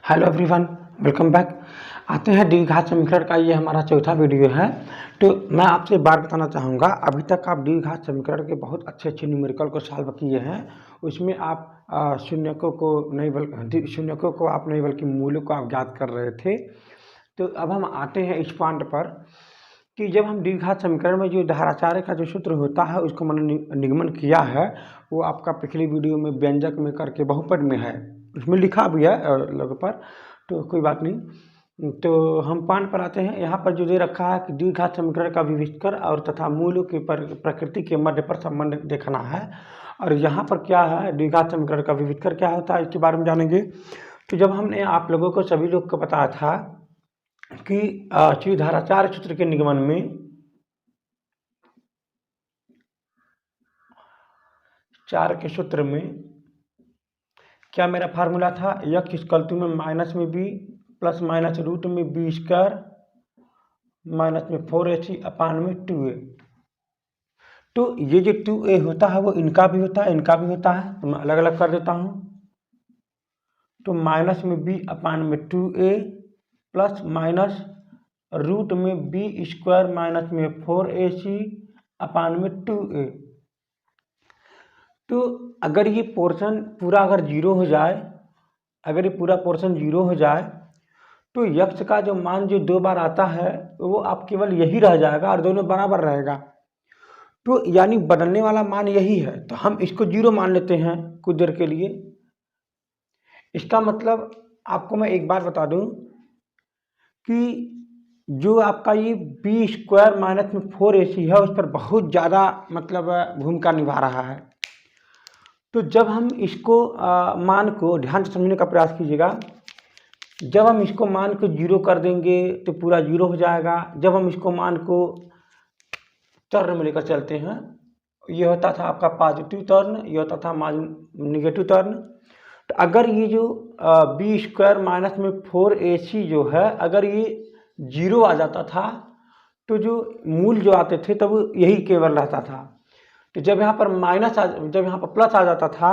Hello everyone, welcome back. आते हैं द्विघात समीकरण का, ये हमारा चौथा वीडियो है। तो मैं आपसे एक बात बताना चाहूँगा, अभी तक आप द्विघात समीकरण के बहुत अच्छे न्यूमेरिकल को सॉल्व किए हैं। उसमें आप शून्यकों को नहीं बल्कि मूलों को आप ज्ञात कर रहे थे। तो अब हम आते हैं इस पॉइंट पर कि जब हम द्विघात समीकरण में जो धाराचार्य का जो सूत्र होता है उसको मैंने निगमन किया है, वो आपका पिछली वीडियो में व्यंजक में करके बहुपद में है, उसमें लिखा भी है लघु पर, तो कोई बात नहीं। तो हम पॉइंट पर आते हैं। यहाँ पर जो दे रखा है कि द्विघात समीकरण का विविष्टकर और तथा मूलों की प्रकृति के मध्य पर संबंध देखना है। और यहाँ पर क्या है, द्विघात समीकरण का विविष्टकर क्या होता है इसके बारे में जानेंगे। तो जब हमने आप लोगों को सभी लोग को बताया था कि द्विधाराचार्य सूत्र के निगमन में चार के सूत्र में क्या मेरा फार्मूला था, यक्स इक्वल टू में माइनस में बी प्लस माइनस रूट में बी स्क्वायर माइनस में 4ac अपान में 2a। तो ये जो 2a होता है वो इनका भी होता है, इनका भी होता है, तो मैं अलग अलग कर देता हूँ। तो माइनस में b अपान में 2a प्लस माइनस रूट में बी स्क्वायर माइनस में 4ac अपान में 2a। तो अगर ये पोर्शन पूरा अगर जीरो हो जाए, अगर ये पूरा पोर्शन जीरो हो जाए तो यक्स का जो मान जो दो बार आता है वो आप केवल यही रह जाएगा और दोनों बराबर रहेगा। तो यानी बदलने वाला मान यही है, तो हम इसको जीरो मान लेते हैं कुछ देर के लिए। इसका मतलब आपको मैं एक बात बता दूं कि जो आपका ये बी स्क्वायर माइनस में 4ac है उस पर बहुत ज़्यादा मतलब भूमिका निभा रहा है। तो जब हम इसको मान को ध्यान से समझने का प्रयास कीजिएगा, जब हम इसको मान को जीरो कर देंगे तो पूरा जीरो हो जाएगा। जब हम इसको मान को टर्न में लेकर चलते हैं, ये होता था आपका पॉजिटिव टर्न, ये होता था निगेटिव टर्न। तो अगर ये जो बी स्क्वायर माइनस में 4ac जो है, अगर ये जीरो आ जाता था तो जो मूल जो आते थे तब यही केवल रहता था। तो जब यहाँ पर जब यहाँ पर प्लस आ जाता था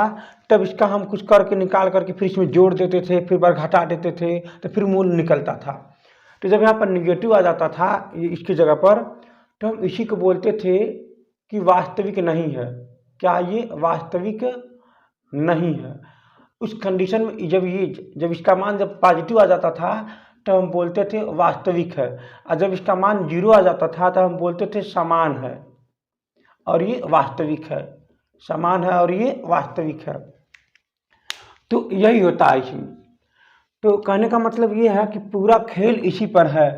तब इसका हम कुछ करके निकाल करके फिर इसमें जोड़ देते थे, फिर बार घटा देते थे, तो फिर मूल निकलता था। तो जब यहाँ पर निगेटिव आ जाता था इसकी जगह पर, तो हम इसी को बोलते थे कि वास्तविक नहीं है। क्या ये वास्तविक नहीं है? उस कंडीशन में जब इसका मान जब पॉजिटिव आ जाता था तो हम बोलते थे वास्तविक है, और जब इसका मान जीरो आ जाता था तो हम बोलते थे समान है और ये वास्तविक है, समान है और ये वास्तविक है। तो यही होता है इसमें। तो कहने का मतलब ये है कि पूरा खेल इसी पर है।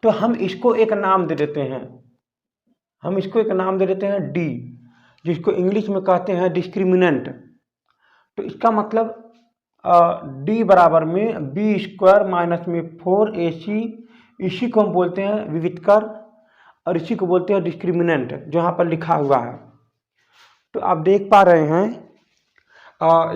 तो हम इसको एक नाम दे देते हैं, हम इसको एक नाम दे देते हैं डी, जिसको इंग्लिश में कहते हैं डिस्क्रिमिनेंट। तो इसका मतलब डी बराबर में बी स्क्वायर माइनस में 4ac, इसी को हम बोलते हैं विविधकर और इसी को बोलते हैं डिस्क्रिमिनेंट, जो यहाँ पर लिखा हुआ है। तो आप देख पा रहे हैं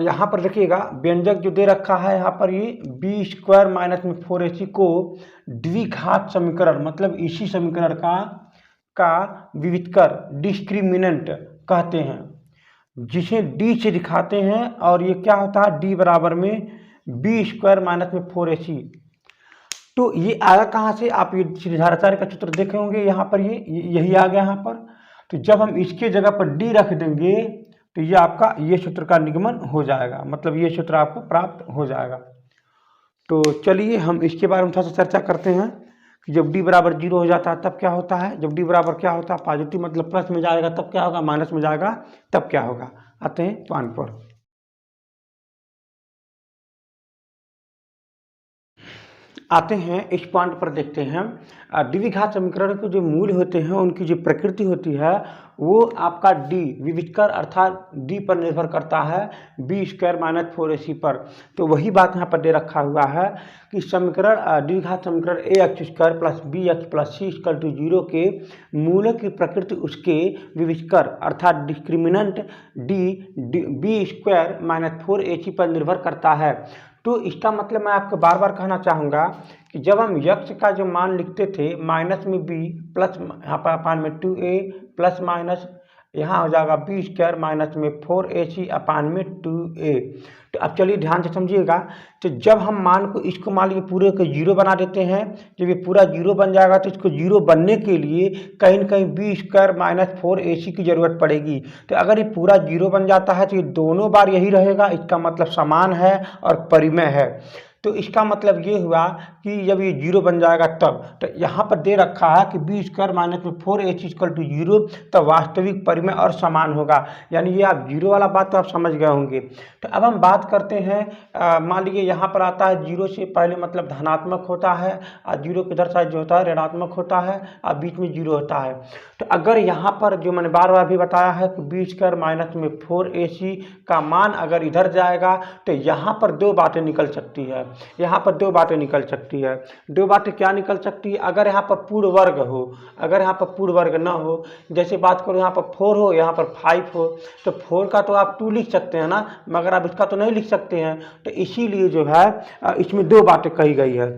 यहाँ पर देखिएगा व्यंजक जो दे रखा है यहाँ पर, ये बी स्क्वायर माइनस में 4ac को द्विघात समीकरण मतलब इसी समीकरण का विविधकर डिस्क्रिमिनेंट कहते हैं, जिसे डी से दिखाते हैं। और ये क्या होता है, डी बराबर में बी स्क्वायर माइनस में 4ac। तो ये आया कहाँ से, आप ये श्रीधाराचार्य का सूत्र देखे होंगे, यहाँ पर यही आ गया यहाँ पर। तो जब हम इसके जगह पर डी रख देंगे तो ये आपका ये सूत्र का निगमन हो जाएगा, मतलब ये सूत्र आपको प्राप्त हो जाएगा। तो चलिए हम इसके बारे में थोड़ा सा चर्चा करते हैं कि जब डी बराबर जीरो हो जाता है तब क्या होता है, जब डी बराबर क्या होता है पॉजिटिव मतलब प्लस में जाएगा तब क्या होगा, माइनस में जाएगा तब क्या होगा। आते हैं पॉइंट पर। आते हैं इस पॉइंट पर, देखते हैं द्विघात समीकरण के जो मूल होते हैं उनकी जो प्रकृति होती है वो आपका डी विविधकर अर्थात डी पर निर्भर करता है, बी स्क्वायर माइनस 4ac पर। तो वही बात यहाँ पर दे रखा हुआ है कि समीकरण द्विघात समीकरण a x square plus b x plus c equal to 0 के मूलों की प्रकृति उसके विविधकर अर्थात discriminant d b square minus 4ac पर निर्भर करता है। तो इसका मतलब मैं आपको बार बार कहना चाहूँगा कि जब हम यक्स का जो मान लिखते थे माइनस में बी प्लस यहाँ पर अपान में 2a प्लस माइनस यहाँ हो जाएगा बी स्क्वायर माइनस में 4ac अपान में 2a। तो अब चलिए ध्यान से समझिएगा। तो जब हम मान को इसको मान लीजिए पूरे को जीरो बना देते हैं, जब ये पूरा जीरो बन जाएगा तो इसको जीरो बनने के लिए कहीं न कहीं बी स्क्वायर माइनस 4ac की ज़रूरत पड़ेगी। तो अगर ये पूरा जीरो बन जाता है तो ये दोनों बार यही रहेगा, इसका मतलब समान है और परिमेय है। तो इसका मतलब ये हुआ कि जब ये जीरो बन जाएगा तब, तो यहाँ पर दे रखा है कि बी स्क्वायर माइनस में 4ac इक्वल टू जीरो, तब वास्तविक परिमेय और समान होगा। यानी ये आप जीरो वाला बात तो आप समझ गए होंगे। तो अब हम बात करते हैं, मान लीजिए यहाँ पर आता है जीरो से पहले मतलब धनात्मक होता है और जीरो के इधर साइड जो होता है ऋणात्मक होता है और बीच में जीरो होता है। तो अगर यहाँ पर जो मैंने बार बार भी बताया है कि बी स्क्वायर माइनस में 4ac का मान अगर इधर जाएगा तो यहाँ पर दो बातें निकल सकती है। यहाँ पर दो बातें निकल सकती है। दो बातें क्या निकल सकती है? अगर यहाँ पर पूर्ण वर्ग हो, अगर यहाँ पर पूर्ण वर्ग ना हो, जैसे बात करो यहाँ पर 4 हो, यहाँ पर 5 हो, तो 4 का तो आप 2 लिख सकते हैं ना, मगर आप इसका तो नहीं लिख सकते हैं। तो इसीलिए जो है इसमें दो बातें कही गई है,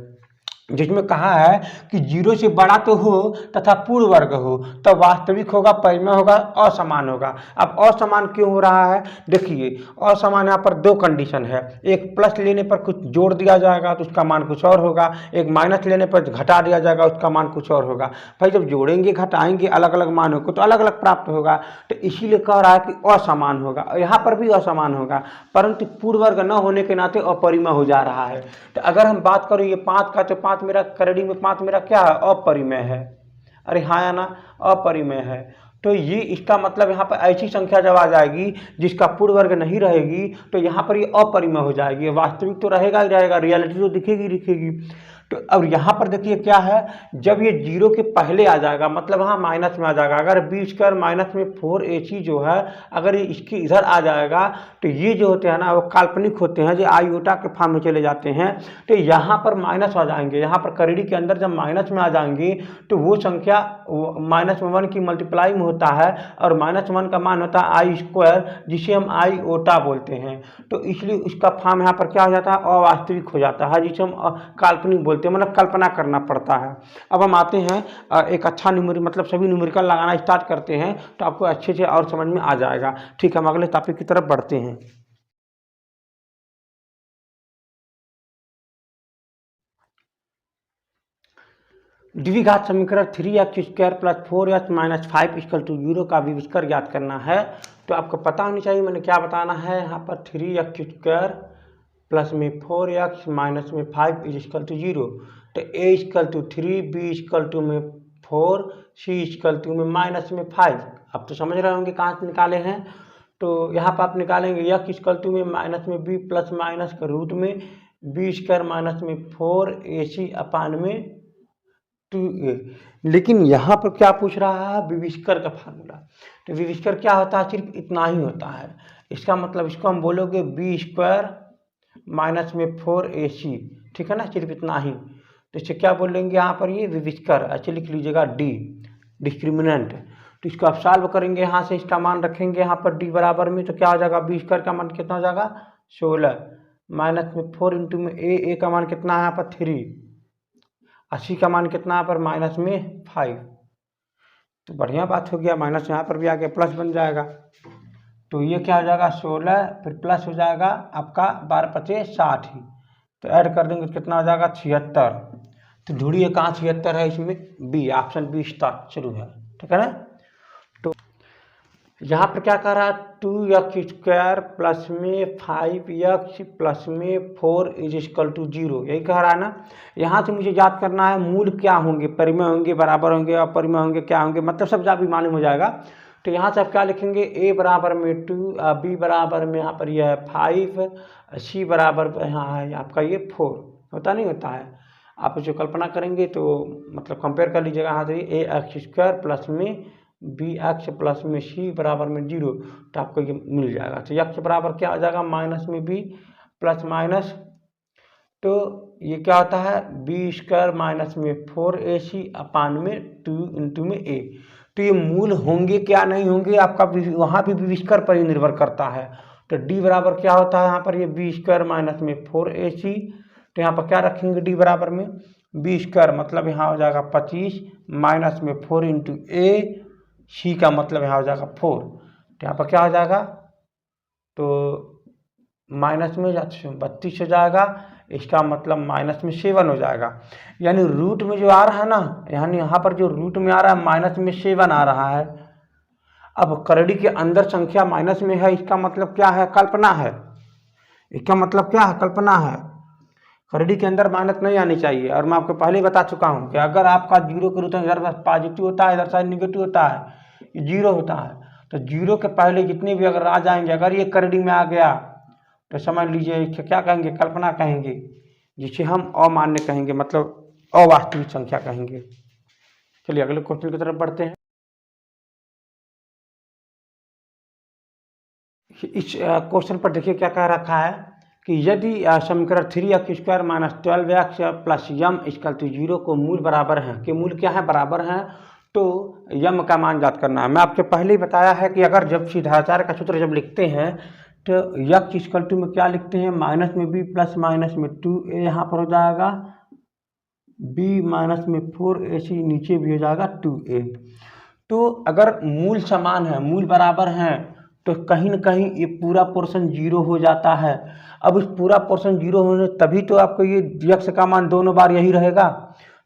जिसमें कहा है कि जीरो से बड़ा तो हो तथा पूर्ण वर्ग हो, तब वास्तविक होगा, परिमेय होगा, असमान होगा। अब असमान क्यों हो रहा है? देखिए असमान यहाँ पर दो कंडीशन है। एक प्लस लेने पर कुछ जोड़ दिया जाएगा तो उसका मान कुछ और होगा, एक माइनस लेने पर घटा दिया जाएगा उसका मान कुछ और होगा। भाई जब जोड़ेंगे घटाएंगे अलग अलग मान होगा तो अलग अलग प्राप्त होगा। तो इसीलिए कह रहा है कि असमान होगा, यहाँ पर भी असमान होगा, परंतु पूर्ण वर्ग न होने के नाते अपरिमेय हो जा रहा है। तो अगर हम बात करें ये 5 का, तो 5 मेरा करड़ी में 5 मेरा क्या है? अपरिमेय है। अरे हाँ या ना, अपरिमेय है। तो ये इसका मतलब यहाँ पर ऐसी संख्या जब आ जाएगी जिसका पूर्ण वर्ग नहीं रहेगी तो यहाँ पर ये अपरिमेय हो जाएगी। वास्तविक तो रहेगा ही रहेगा, रियलिटी तो दिखेगी दिखेगी। तो अब यहाँ पर देखिए क्या है, जब ये जीरो के पहले आ जाएगा मतलब हाँ माइनस में आ जाएगा। अगर बी स्क्वायर माइनस में 4ac जो है अगर ये इसके इधर आ जाएगा तो ये जो होते हैं ना वो काल्पनिक होते हैं, जो आयोटा के फॉर्म में चले जाते हैं। तो यहाँ पर माइनस आ जाएंगे, यहाँ पर करीडी के अंदर जब माइनस में आ जाएंगे तो वो संख्या माइनस में 1 की मल्टीप्लाई में होता है और माइनस 1 का मान होता है आई स्क्वायर, जिसे हम आयोटा बोलते हैं। तो इसलिए उसका फॉर्म यहाँ पर क्या हो जाता है? अवास्तविक हो जाता है, जिसे हम काल्पनिक बोलते हैं, मतलब कल्पना करना पड़ता है। अब हम आते हैं एक अच्छा न्यूमेरिकल, मतलब सभी न्यूमेरिकल लगाना स्टार्ट करते हैं तो आपको अच्छे से और समझ में आ जाएगा। ठीक है, हम अगले टॉपिक की तरफ बढ़ते हैं। द्विघात समीकरण 3x² plus 4x minus 5 equal to 0 का विविष्कर ज्ञात करना है। तो आपको पता होनी चाहिए मैंने क्या बताना है। यहाँ पर 3x² प्लस में 4x माइनस में 5 इक्वल टू 0। तो a equal to 3, b equal to में 4, c इक्वल टू में माइनस में 5। अब तो समझ रहे होंगे कहाँ से निकाले हैं। तो यहाँ पर आप निकालेंगे x इक्वल टू में माइनस में b प्लस माइनस का रूट में b स्क्वायर माइनस में 4ac अपान में 2a। लेकिन यहाँ पर क्या पूछ रहा है? विविष्कर का फार्मूला। तो विविष्कर क्या होता है? सिर्फ इतना ही होता है। इसका मतलब इसको हम बोलोगे b स्क्वायर माइनस में 4ac, ठीक है ना, सिर्फ इतना ही। तो इससे क्या बोलेंगे यहाँ पर? ये विविष्कर। अच्छा लिख लीजिएगा d, डिस्क्रिमिनेंट। तो इसको आप सॉल्व करेंगे, यहाँ से इसका मान रखेंगे यहाँ पर d बराबर में, तो क्या हो जाएगा? b स्क्वायर का मान कितना हो जाएगा? 16 माइनस में 4 इंटू में a का मान कितना है यहाँ पर? 3। 80 का मान कितना है पर? माइनस में 5। तो बढ़िया बात हो गया, माइनस यहाँ पर भी आ गया, प्लस बन जाएगा। तो ये क्या हो जाएगा? 16 फिर प्लस हो जाएगा आपका 12×5 = 60 ही। तो ऐड कर देंगे तो कितना हो जाएगा? 76। तो ढूंढिए कहाँ 76 है इसमें? बी, ऑप्शन बी स्टार्ट शुरू है, ठीक है ना। तो यहाँ पर क्या कह रहा है? 2x² प्लस में 5x प्लस में 4 इक्वल टू 0, यही कह रहा है ना। यहाँ से मुझे याद करना है मूल क्या होंगे, परिमेय होंगे, बराबर होंगे, अपरिमेय होंगे, क्या होंगे, मतलब सब जा भी मालूम हो जाएगा। तो यहाँ से आप क्या लिखेंगे? a बराबर में 2, b बराबर में यहाँ पर यह है 5, c बराबर यहाँ है आपका ये 4, होता नहीं होता है। आप जो कल्पना करेंगे तो मतलब कंपेयर कर लीजिएगा। यहाँ से ax² प्लस में bx प्लस में c बराबर में 0, तो आपको ये मिल जाएगा। तो x बराबर क्या आ जाएगा? माइनस में b प्लस माइनस, तो ये क्या होता है? बी स्क्वायर माइनस में 4ac अपान में 2 इंटू में a। तो ये मूल होंगे क्या नहीं होंगे आपका वहाँ भी विविष्कर पर ही निर्भर करता है। तो d बराबर क्या होता है यहाँ पर? ये बी स्क्वायर माइनस में 4ac। तो यहाँ पर क्या रखेंगे? d बराबर में बी स्क्वायर, मतलब यहाँ हो जाएगा 25 माइनस में 4 इंटू a, सी का मतलब यहाँ हो जाएगा 4, तो यहाँ पर क्या हो जाएगा, तो माइनस में 32 हो जाएगा, इसका मतलब माइनस में 7 हो जाएगा। यानी रूट में जो आ रहा है ना, यानी यहाँ पर जो रूट में आ रहा है माइनस में 7 आ रहा है। अब करड़ी के अंदर संख्या माइनस में है, इसका मतलब क्या है, कल्पना है। इसका मतलब क्या है, कल्पना है। करड़ी के अंदर माइनस नहीं आनी चाहिए। और मैं आपको पहले ही बता चुका हूँ कि अगर आपका जीरो के रूट में इधर पॉजिटिव होता है, इधर साइड निगेटिव होता है, जीरो होता है, तो जीरो के पहले जितने भी अगर आ जाएंगे, अगर ये करड़ी में आ गया तो समझ लीजिए क्या कहेंगे, कल्पना कहेंगे, जिसे हम अमान्य कहेंगे, मतलब अवास्तविक संख्या कहेंगे। चलिए अगले क्वेश्चन की तरफ बढ़ते हैं। इस क्वेश्चन पर देखिए क्या कह रखा है कि यदि समीकरण 3x² minus 12x plus M equal to 0 को मूल बराबर हैं, कि मूल क्या है, बराबर हैं, तो यम का मान ज्ञात करना है। मैं आपको पहले ही बताया है कि अगर जब सिद्धाचार्य का सूत्र जब लिखते हैं तो यक्स इक्वल टू में क्या लिखते हैं, माइनस में b प्लस माइनस में 2a यहाँ पर हो जाएगा, b माइनस में 4ac नीचे भी हो जाएगा 2a। तो अगर मूल समान है, मूल बराबर हैं, तो कहीं न कहीं ये पूरा पोर्शन जीरो हो जाता है। अब इस पूरा पोर्शन जीरो होने तभी तो आपको ये यक्स का मान दोनों बार यही रहेगा,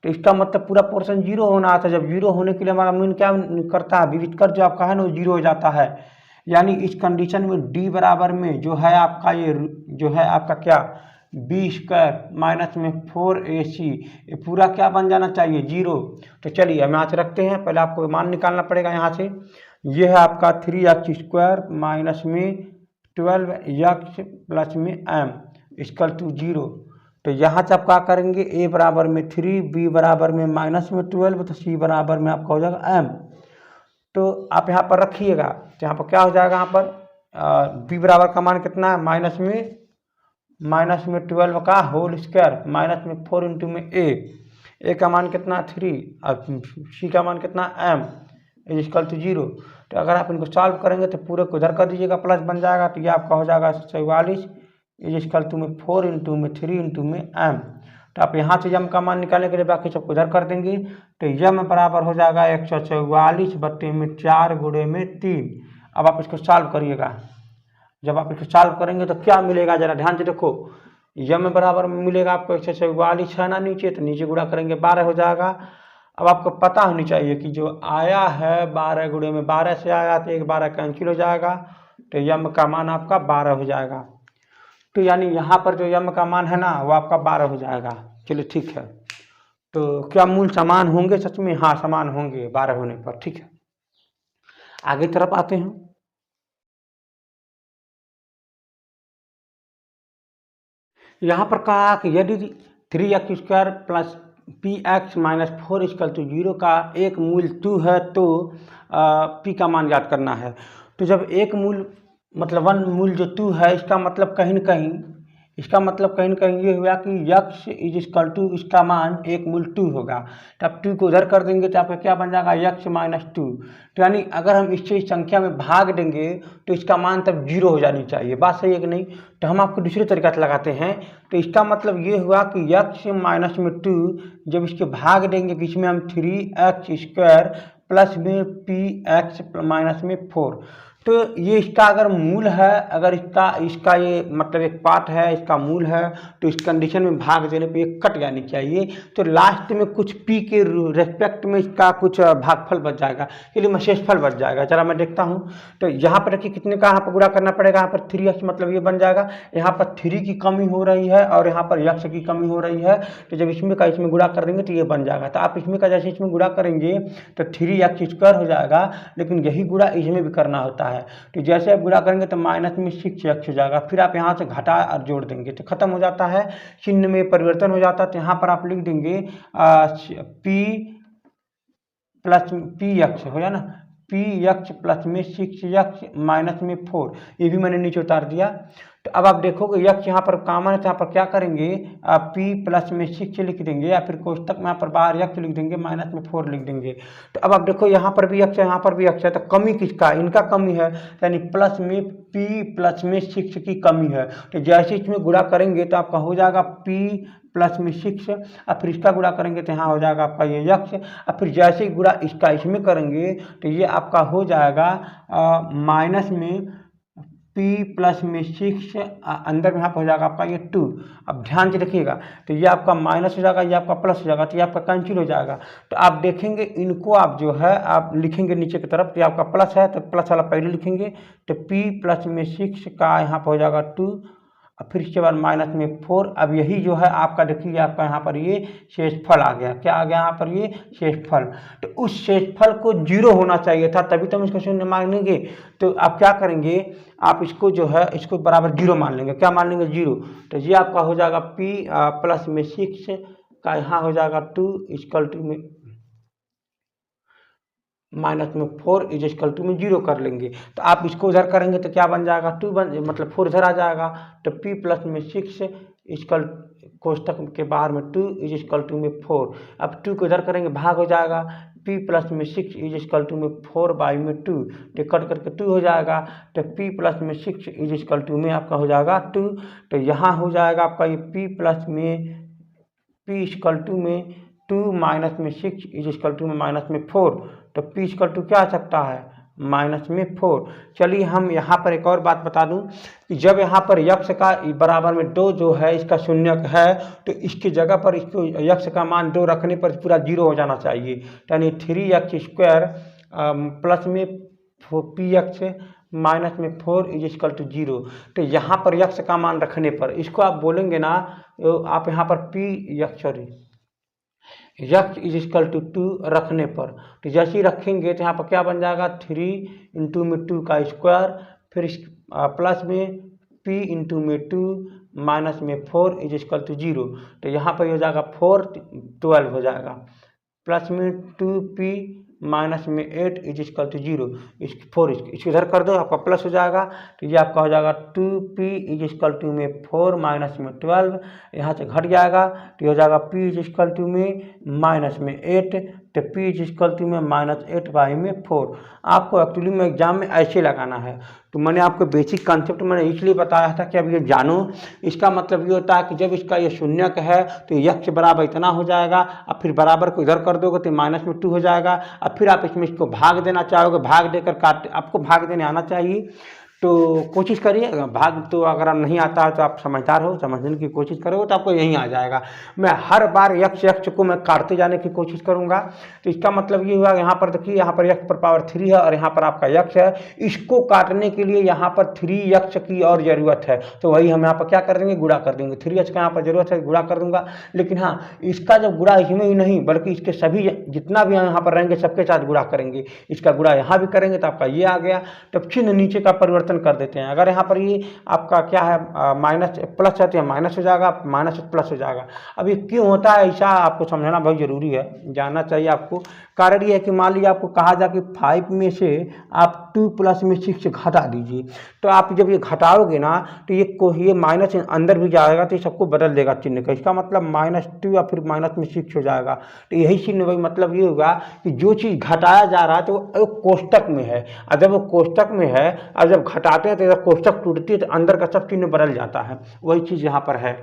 तो इसका मतलब पूरा पोर्शन जीरो होना आता है। जब जीरो होने के लिए हमारा मीन क्या करता है, विविध कर जो आपका है ना वो जीरो हो जाता है। यानी इस कंडीशन में डी बराबर में जो है आपका ये जो है आपका क्या, b² माइनस में 4ac, ये पूरा क्या बन जाना चाहिए, जीरो। तो चलिए हम यहाँ से रखते हैं, पहले आपको मान निकालना पड़ेगा यहाँ से। ये है आपका 3x² माइनस में 12x प्लस में m इक्वल टू 0। तो यहाँ से आप क्या करेंगे, a बराबर में 3, b बराबर में माइनस में 12, तो c बराबर में आपका हो जाएगा m। तो आप यहाँ पर रखिएगा, तो यहाँ पर क्या हो जाएगा, यहाँ पर b बराबर का मान कितना है, माइनस में 12 का होल स्क्वायर माइनस में 4 इंटू में a का मान कितना 3 और c का मान कितना m इक्वल टू 0। तो अगर आप इनको सॉल्व करेंगे तो पूरे को इधर कर दीजिएगा, प्लस बन जाएगा, तो ये आपका हो जाएगा 44 इक्वल टू में 4 इंटू में 3 इंटू में m। तो आप यहाँ से यम का मान निकालने के लिए बाकी सबको इधर कर देंगे, तो यम बराबर हो जाएगा 144/4 गुणे में 3। अब आप इसको सॉल्व करिएगा। जब आप इसको सॉल्व करेंगे तो क्या मिलेगा, जरा ध्यान से देखो। यम बराबर में मिलेगा आपको 144 है ना नीचे, तो नीचे गुणा करेंगे 12 हो जाएगा। अब आपको पता होनी चाहिए कि जो आया है 12 गुणे में 12 से आया, तो 1 12 कैंसिल हो जाएगा, तो यम का मान आपका 12 हो जाएगा। तो यानी यहाँ पर जो यम का मान है ना वो आपका 12 हो जाएगा। चलिए ठीक है, तो क्या मूल समान होंगे सच में, हाँ समान होंगे 12 होने पर। ठीक है, आगे तरफ आते हैं। यहाँ पर कहा कि यदि 3x² plus px minus 4 equal to 0 का एक मूल 2 है तो p का मान ज्ञात करना है। तो जब एक मूल मतलब 1 मूल जो 2 है, इसका मतलब कहीं न कहीं ये हुआ कि यक्स इज इक्वल टू इसका मान एक मूल 2 होगा। तो आप 2 को उधर कर देंगे तो आपका क्या बन जाएगा, यक्स माइनस 2। तो यानी अगर हम इससे इस संख्या में भाग देंगे तो इसका मान तब 0 हो जानी चाहिए। बात सही है कि नहीं। तो हम आपको दूसरे तरीका से लगाते हैं। तो इसका मतलब ये हुआ कि यक्स माइनस में 2 जब इसके भाग देंगे कि इसमें हम 3x² प्लस में px माइनस में 4, तो ये इसका अगर मूल है, अगर इसका ये मतलब एक पार्ट है, इसका मूल है, तो इस कंडीशन में भाग देने पे ये कट जानी चाहिए। तो लास्ट में कुछ p के रेस्पेक्ट में इसका कुछ भागफल बच जाएगा, इसलिए मैं शेषफल बच जाएगा। जरा मैं देखता हूँ, तो यहाँ पर देखिए कितने का यहाँ पर गुणा करना पड़ेगा, यहाँ पर 3x मतलब ये बन जाएगा, यहाँ पर 3 की कमी हो रही है और यहाँ पर x की कमी हो रही है। तो जब इसमें का इसमें गुणा कर देंगे तो ये बन जाएगा। तो आप इसमें का जैसे इसमें गुणा करेंगे तो 3x² हो जाएगा, लेकिन यही गुणा इसमें भी करना होता है। तो जैसे आप गुणा करेंगे तो माइनस में 6x हो जाएगा, फिर आप यहाँ से घटा और जोड़ देंगे तो खत्म हो जाता है, चिन्ह में परिवर्तन हो जाता है। तो यहाँ पर आप लिख देंगे p प्लस px हो जाए ना, px प्लस में 6x माइनस में 4, ये भी मैंने नीचे उतार दिया। तो अब आप देखोगे यक्ष यहाँ पर कॉमन है, तो यहाँ पर क्या करेंगे, p प्लस में 6 लिख देंगे, या फिर कोष्टक में यहाँ पर बाहर यक्ष लिख देंगे, माइनस में 4 लिख देंगे। तो अब आप देखो यहाँ पर भी यक्ष है, यहाँ पर भी यक्ष है, तो कमी किसका, इनका कमी है, यानी प्लस में p प्लस में 6 की कमी है। तो जैसे इसमें गुणा करेंगे तो आपका हो जाएगा p प्लस में 6, और फिर इसका गुणा करेंगे तो यहाँ हो जाएगा आपका ये यक्ष, और फिर जैसे ही गुणा इसका इसमें करेंगे तो ये आपका हो जाएगा माइनस में p प्लस में 6, अंदर में यहाँ पर हो जाएगा आपका ये 2। अब ध्यान से देखिएगा, तो ये आपका माइनस हो जाएगा, ये आपका प्लस हो जाएगा, तो ये आपका कैंसिल हो जाएगा। तो आप देखेंगे इनको आप जो है आप लिखेंगे नीचे की तरफ, तो ये आपका प्लस है तो प्लस वाला पहले लिखेंगे, तो p प्लस में 6 का यहाँ पर हो जाएगा 2, और फिर इसके बाद माइनस में 4। अब यही जो है आपका देखिए आपका यहाँ पर ये शेषफल आ गया, क्या आ गया यहाँ पर ये शेषफल। तो उस शेषफल को 0 होना चाहिए था, तभी तो हम इसको शून्य मानेंगे। तो आप क्या करेंगे, आप इसको जो है इसको बराबर 0 मान लेंगे, क्या मान लेंगे 0। तो ये आपका हो जाएगा p प्लस में 6 का यहाँ हो जाएगा 2 इक्वल टू में माइनस में 4 इज इक्वल टू में 0 कर लेंगे। तो आप इसको उधर करेंगे तो क्या बन जाएगा 2 मतलब 4 इधर आ जाएगा, तो p प्लस में 6 इक्वल कोष्टक के बाहर में 2 इज इक्वल टू में 4। अब 2 को इधर करेंगे भाग हो जाएगा, p प्लस में 6 इज इक्वल टू में 4 बाई में 2, तो कट करके 2 हो जाएगा, तो p प्लस में 6 इज इक्वल टू में आपका हो जाएगा 2। तो यहाँ हो जाएगा आपका ये p प्लस में p इक्वल टू में 2 माइनस में 6 इज इक्वल टू में माइनस में 4, तो p इक्वल टू क्या आ सकता है माइनस में 4। चलिए हम यहाँ पर एक और बात बता दूं कि जब यहाँ पर यक्ष का बराबर में 2 जो है इसका शून्यक है, तो इसकी जगह पर इसको यक्ष का मान 2 रखने पर पूरा 0 हो जाना चाहिए, यानी 3x² प्लस में p यक्ष माइनस में 4 इज इक्वल टू 0। तो यहाँ पर यक्ष का मान रखने पर इसको आप बोलेंगे ना, आप यहाँ पर p यक्ष इज इक्वल टू 2 रखने पर, तो जैसे ही रखेंगे तो यहाँ पर क्या बन जाएगा 3 इंटू में 2 का स्क्वायर, फिर इस प्लस में p इंटू में 2 माइनस में 4 इज इक्वल टू 0। तो यहाँ पर हो जाएगा 4 12 हो जाएगा, प्लस में 2p माइनस में 8 इज इक्वल टू 0, इसको इधर कर दो आपका प्लस हो जाएगा, तो ये आपका हो जाएगा 2p इज इक्वल टू में 4 माइनस में 12, यहाँ से घट जाएगा तो ये हो जाएगा p इज इक्वल टू में माइनस में 8, तो p इज इक्वल टू में माइनस 8 बाई में 4। आपको एक्चुअली में एग्जाम में ऐसे लगाना है, तो मैंने आपको बेसिक कॉन्सेप्ट मैंने इसलिए बताया था कि अब ये जानो। इसका मतलब ये होता है कि जब इसका ये शून्यक है तो यक्ष बराबर इतना हो जाएगा, अब फिर बराबर को इधर कर दोगे तो माइनस में 2 हो जाएगा, अब फिर आप इसमें इसको भाग देना चाहोगे, भाग देकर काट आपको भाग देने आना चाहिए, तो कोशिश करिए। भाग तो अगर आप नहीं आता है तो आप समझदार हो, समझने की कोशिश करोगे तो आपको यहीं आ जाएगा। मैं हर बार यक्ष को मैं काटते जाने की कोशिश करूंगा, तो इसका मतलब ये हुआ यहाँ पर देखिए यहाँ पर यक्ष पर पावर 3 है और यहाँ पर आपका यक्ष है, इसको काटने के लिए यहाँ पर 3 यक्ष की और ज़रूरत है, तो वही हम यहाँ पर क्या कर देंगे गुणा कर देंगे। 3 यक्ष का यहाँ पर जरूरत है, गुणा कर दूंगा। लेकिन हाँ, इसका जब गुणा इसमें ही नहीं बल्कि इसके सभी जितना भी यहाँ पर रहेंगे सबके साथ गुणा करेंगे, इसका गुणा यहाँ भी करेंगे तो आपका ये आ गया। तो चिन्ह नीचे का परिवर्तन कर देते हैं। अगर यहाँ पर ये आपका क्या है माइनस प्लस है तो माइनस हो जाएगा, माइनस प्लस हो जाएगा। अब ये क्यों होता है ऐसा आपको समझना बहुत जरूरी है, जानना चाहिए आपको। कारण ये है कि मान लीजिए आपको कहा जा कि 5 में से आप 2 प्लस में 6 घटा दीजिए, तो आप जब ये घटाओगे ना तो ये माइनस अंदर भी जाएगा तो ये सबको बदल देगा चिन्ह का। इसका मतलब -2 या फिर माइनस में 6 हो जाएगा। तो यही चिन्ह वही मतलब ये होगा कि जो चीज़ घटाया जा रहा है तो वो कोष्टक में है, और जब वो कोष्टक में है और जब घटाते हैं तो जब कोष्टक टूटती है तो अंदर का सब चिन्ह बदल जाता है। वही चीज़ यहाँ पर है।